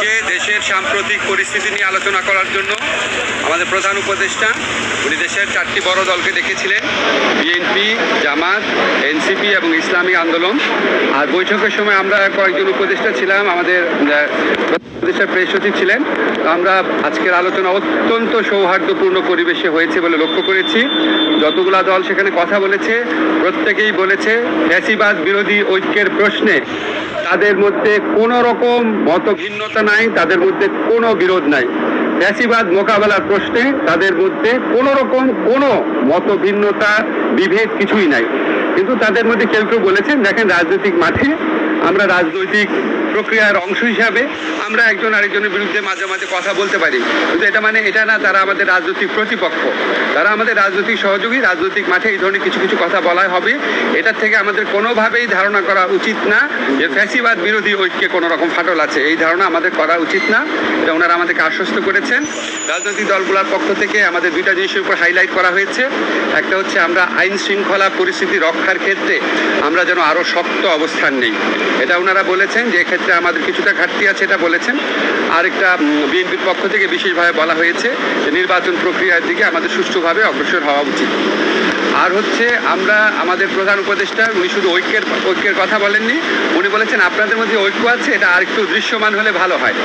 আজকে দেশের সাম্প্রতিক পরিস্থিতি নিয়ে আলোচনা করার জন্য আমাদের প্রধান উপদেষ্টা উনি দেশের 4টি বড় দলকে ডেকেছিলেন, বিএনপি, জামাত, এনসিপি এবং ইসলামী আন্দোলন। আর বৈঠকের সময় আমরা কয়েকজন উপদেষ্টা ছিলাম, আমাদের উপদেষ্টা প্রেস সচিব ছিলেন। আমরা আজকের আলোচনা অত্যন্ত সৌহার্দ্যপূর্ণ পরিবেশে হয়েছে বলে লক্ষ্য করেছি। যতগুলা দল সেখানে কথা বলেছে প্রত্যেকেই বলেছে ফ্যাসিবাদ বিরোধী ঐক্যের প্রশ্নে তাদের মধ্যে কোনো রকম মতভিন্নতা নাই, তাদের মধ্যে কোনো বিরোধ নাই। ফ্যাসিবাদ মোকাবেলার প্রশ্নে তাদের মধ্যে কোনো রকম কোনো মতভিন্নতা বিভেদ কিছুই নাই। কিন্তু তাদের মধ্যে কেউ কেউ বলেছেন, দেখেন রাজনৈতিক মাঠে আমরা রাজনৈতিক প্রক্রিয়ার অংশ হিসাবে আমরা একজন আরেকজনের বিরুদ্ধে মাঝে মাঝে কথা বলতে পারি, কিন্তু এটা মানে এটা না তারা আমাদের রাজনৈতিক প্রতিপক্ষ, তারা আমাদের রাজনৈতিক সহযোগী। রাজনৈতিক মাঠে এই ধরনের কিছু কিছু কথা বলা হবে, এটার থেকে আমাদের কোনোভাবেই ধারণা করা উচিত না যে ফ্যাসিবাদ বিরোধী ঐক্যে কোনো রকম ফাটল আছে। এই ধারণা আমাদের করা উচিত না, এটা ওনারা আমাদেরকে আশ্বস্ত করেছেন। রাজনৈতিক দলগুলোর পক্ষ থেকে আমাদের দুইটা জিনিসের উপর হাইলাইট করা হয়েছে। একটা হচ্ছে আমরা আইন শৃঙ্খলা পরিস্থিতি রক্ষার ক্ষেত্রে আমরা যেন আরও শক্ত অবস্থান নেই, এটা ওনারা বলেছেন যে এক্ষেত্রে আমাদের কিছুটা ঘাটতি আছে, এটা বলেছেন। আরেকটা বিএনপির পক্ষ থেকে বিশেষভাবে বলা হয়েছে যে নির্বাচন প্রক্রিয়ার দিকে আমাদের সুষ্ঠুভাবে অগ্রসর হওয়া উচিত। আর হচ্ছে আমরা আমাদের প্রধান উপদেষ্টা উনি শুধু ঐক্যের কথা বলেননি, উনি বলেছেন আপনাদের মধ্যে ঐক্য আছে, এটা আরেকটু দৃশ্যমান হলে ভালো হয়।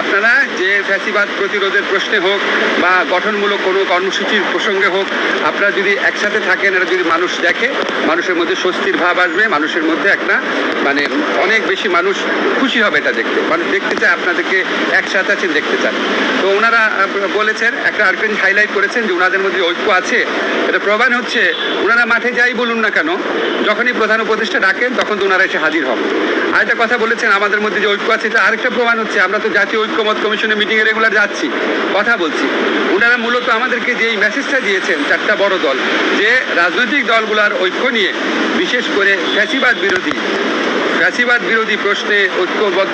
আপনারা যে ফ্যাসিবাদ প্রতিরোধের প্রশ্নে হোক বা গঠনমূলক কোনো কর্মসূচির প্রসঙ্গে হোক, আপনারা যদি একসাথে থাকেন, এটা যদি মানুষ দেখে, মানুষের মধ্যে স্বস্তির ভাব আসবে, মানুষের মধ্যে একটা মানে অনেক বেশি মানুষ খুশি হবে এটা দেখতে, মানুষ দেখতে চায় আপনাদেরকে একসাথে আছেন, দেখতে চান। তো ওনারা বলেছেন, একটা আরেকটা হাইলাইট করেছেন যে ওনাদের মধ্যে ঐক্য আছে, এটা প্রমাণ হচ্ছে ওনারা মাঠে যাই বলুন না কেন, যখনই প্রধান উপদেষ্টা ডাকেন তখন তো ওনারা এসে হাজির হন। আরেকটা কথা বলেছেন আমাদের মধ্যে যে ঐক্য আছে, এটা আরেকটা প্রমাণ হচ্ছে আমরা তো জাতীয় ঐক্যমত কমিশনের মিটিংয়ে রেগুলার যাচ্ছি, কথা বলছি। ওনারা মূলত আমাদেরকে যে এই মেসেজটা দিয়েছেন 4টা বড় দল, যে রাজনৈতিক দলগুলোর ঐক্য নিয়ে, বিশেষ করে ফ্যাসিবাদ বিরোধী প্রশ্নে ঐক্যবদ্ধ,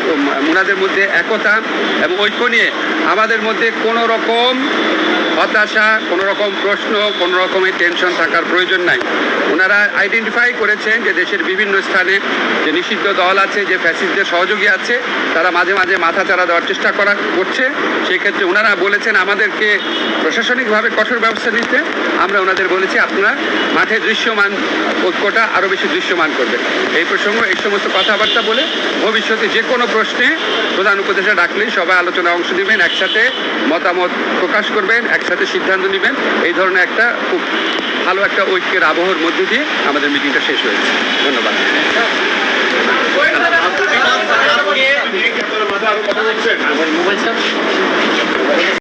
ওনাদের মধ্যে একতা এবং ঐক্য নিয়ে আমাদের মধ্যে কোনো রকম হতাশা, কোনো রকম প্রশ্ন, কোনো রকমের টেনশন থাকার প্রয়োজন নাই। ওনারা আইডেন্টিফাই করেছেন যে দেশের বিভিন্ন স্থানে যে নিষিদ্ধ দল আছে, যে ফ্যাসিস্টদের সহযোগী আছে, তারা মাঝে মাঝে মাথা চারা দেওয়ার চেষ্টা করছে। সেই ক্ষেত্রে ওনারা বলেছেন আমাদেরকে প্রশাসনিকভাবে কঠোর ব্যবস্থা নিতে। আমরা ওনাদের বলেছি আপনারা মাঠে দৃশ্যমান ঐক্যটা আরও বেশি দৃশ্যমান করবেন। এই প্রসঙ্গে এই সমস্ত কথাবার্তা বলে ভবিষ্যতে যে কোনো প্রশ্নে প্রধান উপদেষ্টা ডাকলেই সবাই আলোচনায় অংশ নেবেন, একসাথে মতামত প্রকাশ করবেন, একসাথে সিদ্ধান্ত নেবেন। এই ধরনের একটা খুব ভালো একটা ঐক্যের আবহাওয়ার মধ্যে দিয়ে আমাদের মিটিংটা শেষ হয়েছে। ধন্যবাদ।